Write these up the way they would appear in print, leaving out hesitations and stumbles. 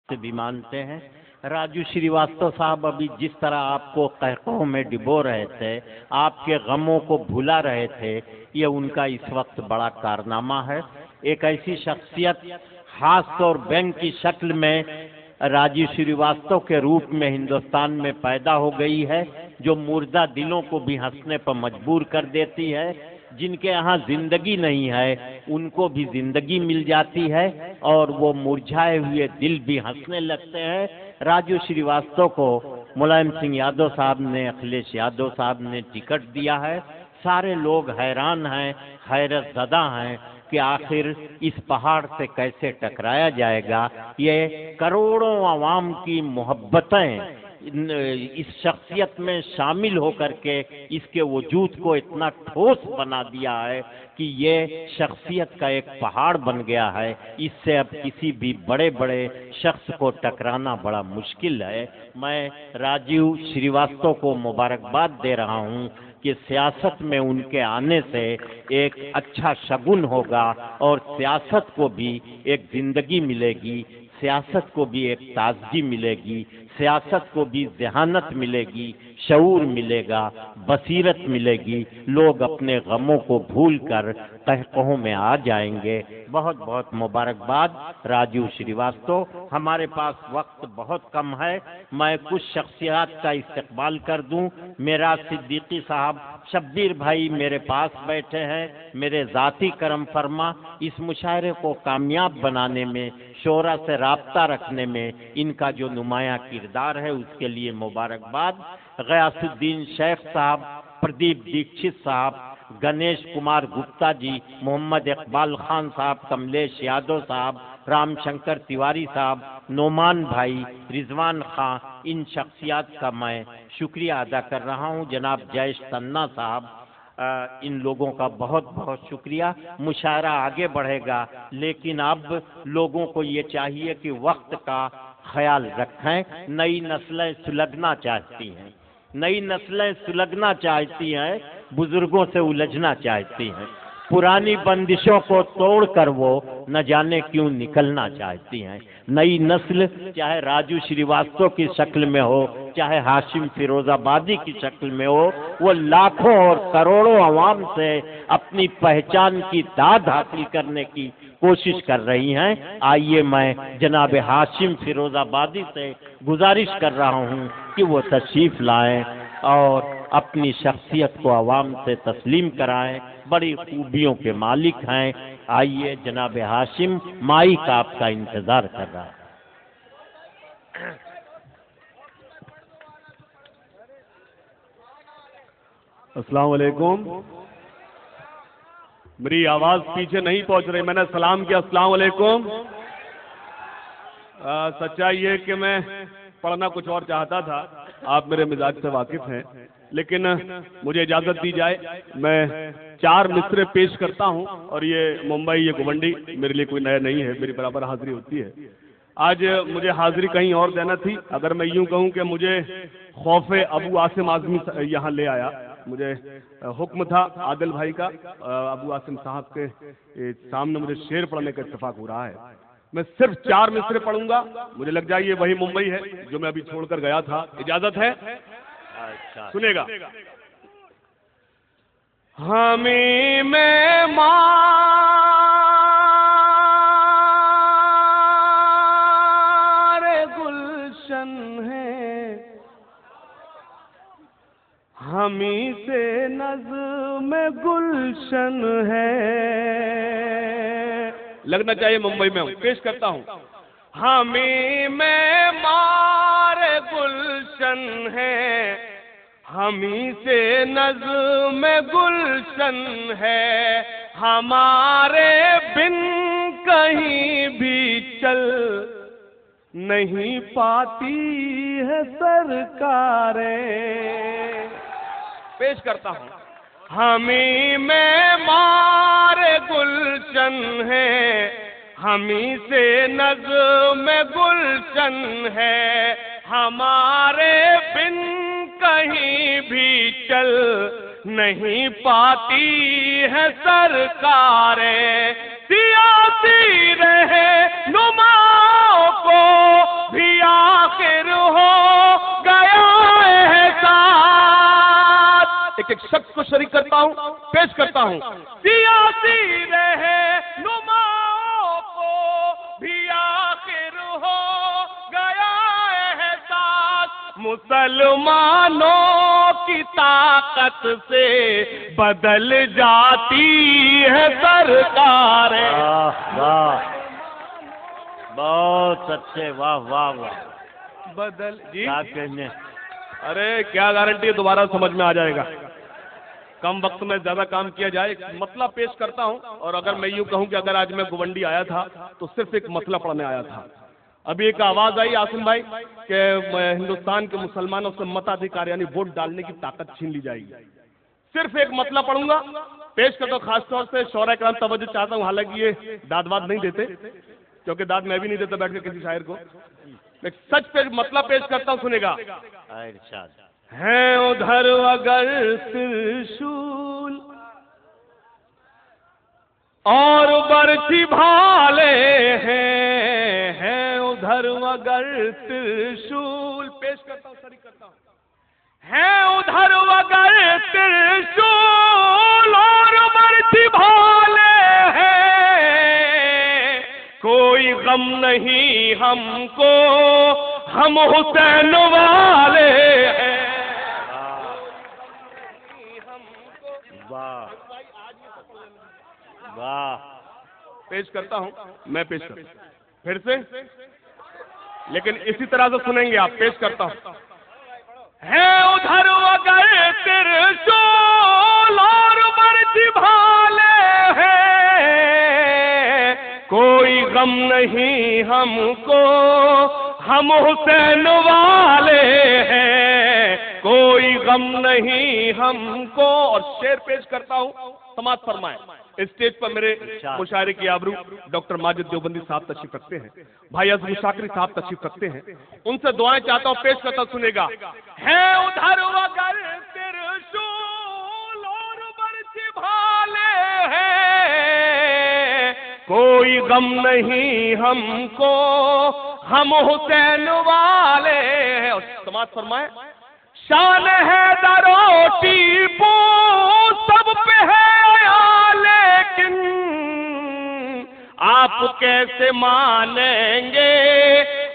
से भी मानते हैं। राजू श्रीवास्तव साहब अभी जिस तरह आपको कहकों में डिबो रहे थे, आपके गमों को भुला रहे थे, ये उनका इस वक्त बड़ा कारनामा है। एक ऐसी शख्सियत हाथ और बैंक की शक्ल में राजू श्रीवास्तव के रूप में हिंदुस्तान में पैदा हो गई है, जो मुर्दा दिलों को भी हंसने पर मजबूर कर देती है। जिनके यहाँ जिंदगी नहीं है उनको भी जिंदगी मिल जाती है और वो मुरझाए हुए दिल भी हंसने लगते हैं। राजू श्रीवास्तव को मुलायम सिंह यादव साहब ने, अखिलेश यादव साहब ने टिकट दिया है। सारे लोग हैरान हैं, हैरत ज़दा हैं कि आखिर इस पहाड़ से कैसे टकराया जाएगा। ये करोड़ों आवाम की मोहब्बतें इस शख्सियत में शामिल होकर के इसके वजूद को इतना ठोस बना दिया है कि ये शख्सियत का एक पहाड़ बन गया है। इससे अब किसी भी बड़े बड़े शख्स को टकराना बड़ा मुश्किल है। मैं राजीव श्रीवास्तव को मुबारकबाद दे रहा हूँ कि सियासत में उनके आने से एक अच्छा शगुन होगा और सियासत को भी एक जिंदगी मिलेगी, सियासत को भी एक ताजगी मिलेगी, सियासत को भी जहानत मिलेगी, शऊर मिलेगा, बसीरत मिलेगी। लोग अपने गमों को भूलकर कहकहों में आ जाएंगे। बहुत बहुत मुबारकबाद राजू श्रीवास्तव। हमारे पास वक्त बहुत कम है, मैं कुछ शख्सियत का इस्तेमाल कर दूं। मेरा सिद्दीकी साहब, शब्बीर भाई मेरे पास बैठे हैं, मेरे ज़ाती करम फरमा। इस मुशायरे को कामयाब बनाने में, शोरा से राब्ता रखने में इनका जो नुमाया किरदार है उसके लिए मुबारकबाद। गयासुद्दीन शेख साहब, प्रदीप दीक्षित साहब, गणेश कुमार गुप्ता जी, मोहम्मद इकबाल खान साहब, कमलेश यादव साहब, रामशंकर तिवारी साहब, नोमान भाई, रिजवान खां, इन शख्सियात का मैं शुक्रिया अदा कर रहा हूँ। जनाब जयेश तन्ना साहब, इन लोगों का बहुत बहुत शुक्रिया। मुशायरा आगे बढ़ेगा, लेकिन अब लोगों को ये चाहिए कि वक्त का ख्याल रखें। नई नस्लें सुलगना चाहती हैं, नई नस्लें सुलगना चाहती हैं, बुजुर्गों से उलझना चाहती हैं। पुरानी बंदिशों को तोड़कर वो न जाने क्यों निकलना चाहती हैं। नई नस्ल चाहे राजू श्रीवास्तव की शक्ल में हो, चाहे हाशिम फिरोजाबादी की शक्ल में हो, वो लाखों और करोड़ों आवाम से अपनी पहचान की दाद हासिल करने की कोशिश कर रही हैं। आइए मैं जनाब हाशिम फिरोजाबादी से गुजारिश कर रहा हूं कि वो तशरीफ लाएं और अपनी शख्सियत को आवाम से तस्लीम कराएं। बड़ी खूबियों के मालिक हैं। आइए जनाब हाशिम, माइक आपका इंतजार कर रहा है। अस्सलाम वालेकुम। मेरी आवाज पीछे नहीं पहुंच रही, मैंने सलाम किया अस्सलाम वालेकुम। सच्चाई ये कि मैं पढ़ना कुछ और चाहता था, आप मेरे मिजाज से वाकिफ हैं, लेकिन मुझे इजाजत दी जाए। मैं 4 मिसरे पेश करता हूं और ये मुंबई, ये गुवंडी मेरे लिए कोई नया नहीं है, मेरी बराबर हाजिरी होती है। आज मुझे हाजिरी कहीं और देना थी। अगर मैं यूं कहूं कि मुझे खौफे अबू आसिम आजमी यहाँ ले आया, मुझे हुक्म था आदिल भाई का, अबू आसिम साहब के सामने मुझे शेर पढ़ने का इत्तेफाक हो रहा है। मैं सिर्फ 4 मिसरे पढ़ूंगा, मुझे लग जाए ये वही मुंबई है जो मैं अभी छोड़कर गया था। इजाजत है? सुनेगा। हमें मैं मारे गुलशन है, हमी से नज़्म गुलशन है। लगना चाहिए मुंबई में हूं, पेश करता हूं। हमी में मारे गुलशन है, हमी से नज़्म गुलशन है। हमारे बिन कहीं भी चल नहीं पाती है सरकारें। पेश करता हूं। हमी में मारे गुलशन है, हमी से नज़्म गुलशन है। हमारे बिन कहीं भी चल नहीं पाती है सरकारें। सियासी रहे नुमाओं को एक एक शख्स को शरीक करता हूँ, पेश करता हूँ। सियासी रहे नुमाओं को भी आखिर हो गया एहसास, मुसलमानों की ताकत से बदल जाती है सरकारें। वाह, बहुत अच्छे, वाह वाह वाह। बदल जी, क्या कहने, अरे क्या गारंटी है दोबारा समझ में आ जाएगा। कम वक्त में ज्यादा काम किया जाए। मसला पेश करता हूँ, और अगर मैं यूँ कहूँ कि अगर आज मैं गोवंडी आया था तो सिर्फ एक मसला पढ़ने आया था। अभी एक आवाज आई आसिम भाई कि हिंदुस्तान के मुसलमानों से मताधिकार यानी वोट डालने की ताकत छीन ली जाएगी। सिर्फ एक मतला पढ़ूंगा, पेश करता हूँ। खासतौर से शौरा कराम तवज्जो चाहता हूँ, हालांकि ये दाद वाद नहीं देते, क्योंकि दाद मैं भी नहीं देता बैठ के किसी शायर को। मैं सच पे मतला पेश करता हूँ, सुनेगा। है उधर अगर त्रिशूल और बरछी भाले हैं उधर अगर त्रिशूल, पेश करता हूँ, शरीक करता हूँ। है उधर अगर त्रिशूल और बरछी भाले हैं, कोई गम नहीं हमको, हम हुसैन वाले हैं। वाह वाह, पेश करता हूँ, मैं पेश करता हूँ फिर से, लेकिन इसी तरह से सुनेंगे आप। पेश करता हूँ। है उधर अगर त्रिशूल और बरछी भाले हैं, कोई गम नहीं हमको, हम हुसैन वाले हैं, कोई गम नहीं हमको। और शेर पेश करता हूँ, समाज फरमाए। स्टेज पर मेरे मुशायरे की आबरू डॉक्टर माजिद देवबंदी साहब तशरीफ रखते हैं, भाई अज़म शाकरी साहब तशरीफ रखते हैं, उनसे दुआएं चाहता हूँ, पेश करता हूँ, सुनेगा। है उधर अगर त्रिशूल और बरछी भाले हैं, कोई गम नहीं हमको, हम हुसैन वाले हैं। और समाज फरमाए। शान है दरोटी पू सब पे है आया, लेकिन आप कैसे मानेंगे,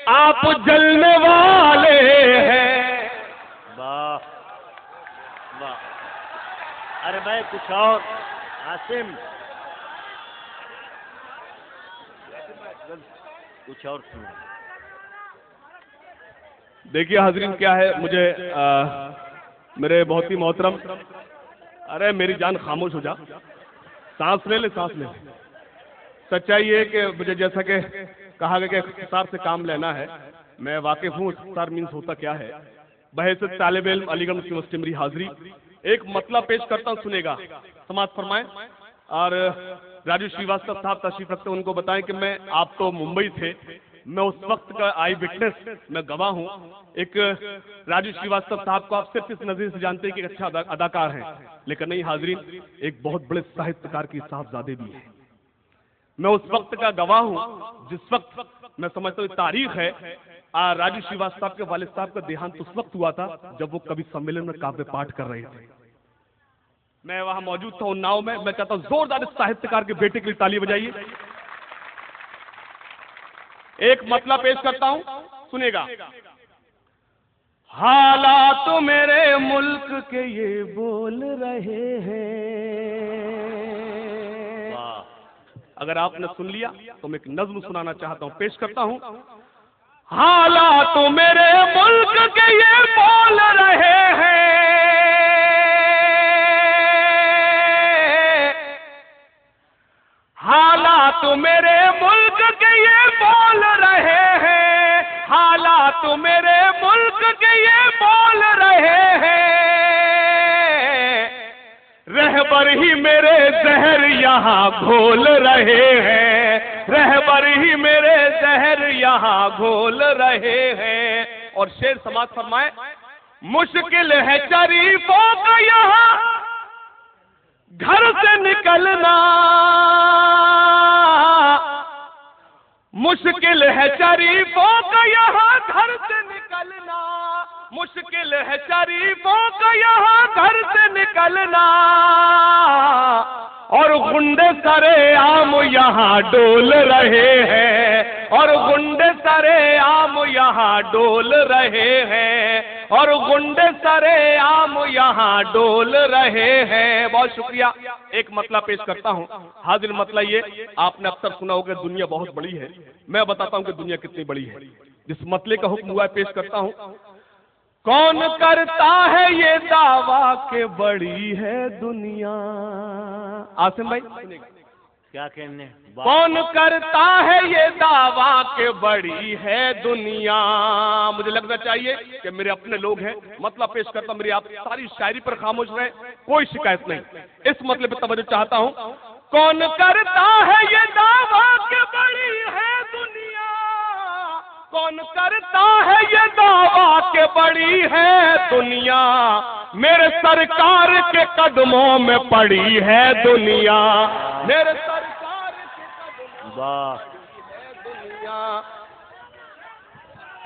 आप जलने वाले हैं। वाह वाह। अरे भाई कुछ और, आसिम कुछ और सुनो। देखिए हाजरीन, क्या है, मुझे मेरे बहुत ही मोहतरम, अरे मेरी जान खामोश हो जा, सांस ले ले, सांस ले। सच्चाई ये कि मुझे जैसा कि कहा गया कि इख्तिसार से काम लेना है, मैं वाकिफ हूँ इख्तिसार मीन्स होता क्या है। बहैसियत तालिब इल्म अलीगढ़ मुस्लिम यूनिवर्सिटी मेरी हाजिरी, एक मतलब पेश करता हूँ, सुनेगा। समाज फरमाएं। और राजू श्रीवास्तव साहब तशरीफ रखते हैं, उनको बताएं कि मैं, आप तो मुंबई थे, मैं उस वक्त का आई विटनेस, मैं गवाह हूँ। एक राजू श्रीवास्तव साहब को आप सिर्फ इस नजर से जानते हैं कि अच्छा अदाकार हैं, लेकिन नहीं हाजरीन, एक बहुत बड़े साहित्यकार की साहबजादे भी हैं। मैं उस वक्त का गवाह हूँ जिस वक्त मैं समझता हूँ तारीख है। राजू श्रीवास्तव के वालिद साहब का देहांत उस वक्त हुआ था जब वो कवि सम्मेलन में काव्य पाठ कर रहे थे। मैं वहां मौजूद था उन्नाव में। मैं चाहता हूँ जोरदार इस साहित्यकार के बेटे के लिए ताली बजाइए। एक मतलब पेश करता हूं, सुनेगा। हालात तो मेरे मुल्क के ये बोल रहे हैं। अगर आपने सुन लिया तो मैं एक नज्म सुनाना चाहता हूं, पेश करता हूं। हालात तो मेरे मुल्क के ये बोल रहे हैं, हालात तो मेरे मुल्क के ये बोल रहे हैं, हालात तो मेरे मुल्क के ये बोल रहे हैं। रहबर ही मेरे जहर यहाँ घोल रहे हैं, रहबर ही मेरे जहर यहाँ घोल रहे हैं। और शेर समाज फरमाए। मुश्किल है शरीफों का यहाँ घर से निकलना, मुश्किल है शरीफों का यहाँ घर से निकलना, मुश्किल है शरीफों का यहाँ घर से निकलना, और गुंडे सरे आम यहाँ डोल रहे हैं, और गुंडे सरे आम यहाँ डोल रहे हैं, और गुंडे सरे आम यहाँ डोल रहे हैं। बहुत शुक्रिया। एक मतला पेश करता हूँ। हाजिर मतला ये, आपने अक्सर सुना होगा दुनिया बहुत बड़ी है। मैं बताता हूँ कि दुनिया कितनी बड़ी है। जिस मतले का हुक्म हुआ है पेश करता हूँ। कौन करता है ये दावा के बड़ी है दुनिया? आसिम भाई क्या कहने? कौन करता है ये दावा के बड़ी है दुनिया? मुझे लगना चाहिए कि मेरे अपने लोग हैं। मतलब पेश करता, मेरी आप सारी शायरी पर खामोश रहे, कोई शिकायत नहीं। इस मतलब पे तवज्जो चाहता हूँ। कौन करता है ये दावा के बड़ी है दुनिया? कौन करता है ये दावा के बड़ी है दुनिया? मेरे सरकार के कदमों में पड़ी है दुनिया। मेरे सरकार के कदमों में पड़ी है दुनिया।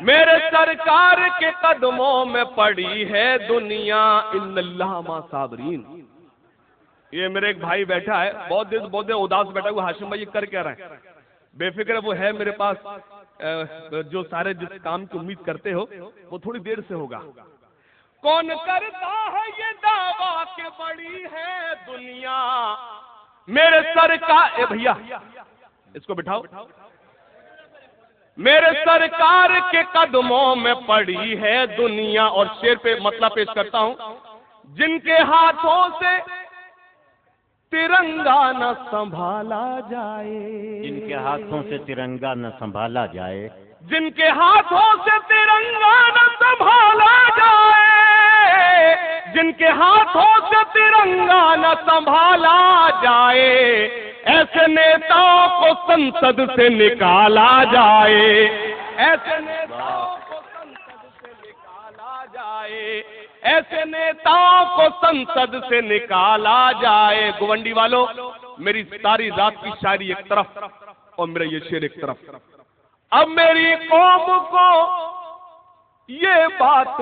मेरे सरकार के कदमों में पड़ी है दुनिया। इन्नल्लाह मा साबरीन। ये मेरे एक भाई बैठा है, बहुत देर उदास बैठा हुआ। हाशिम भाई ये कर क्या रहे हैं? बेफिक्र वो है मेरे पास। जो सारे जिस काम की उम्मीद करते हो वो थोड़ी देर से होगा। कौन करता है ये दावा के बड़ी है दुनिया? मेरे सरकार, भैया इसको बिठाओ। मेरे सरकार के कदमों में पड़ी है दुनिया। और शेर पे मतलब पेश करता हूं। जिनके हाथों से तिरंगा न संभाला जाए, जिनके हाथों से तिरंगा न संभाला जाए, जिनके हाथों से तिरंगा न संभाला जाए, जिनके हाथों से तिरंगा न संभाला जाए, ऐसे नेताओं को संसद से निकाला जाए। ऐसे नेताओं को संसद से निकाला जाए। ऐसे नेताओं को संसद से निकाला जाए। गुवंडी वालों, मेरी सारी रात की शायरी एक तरफ और मेरा ये शेर एक तरफ। अब मेरी कौम को ये बात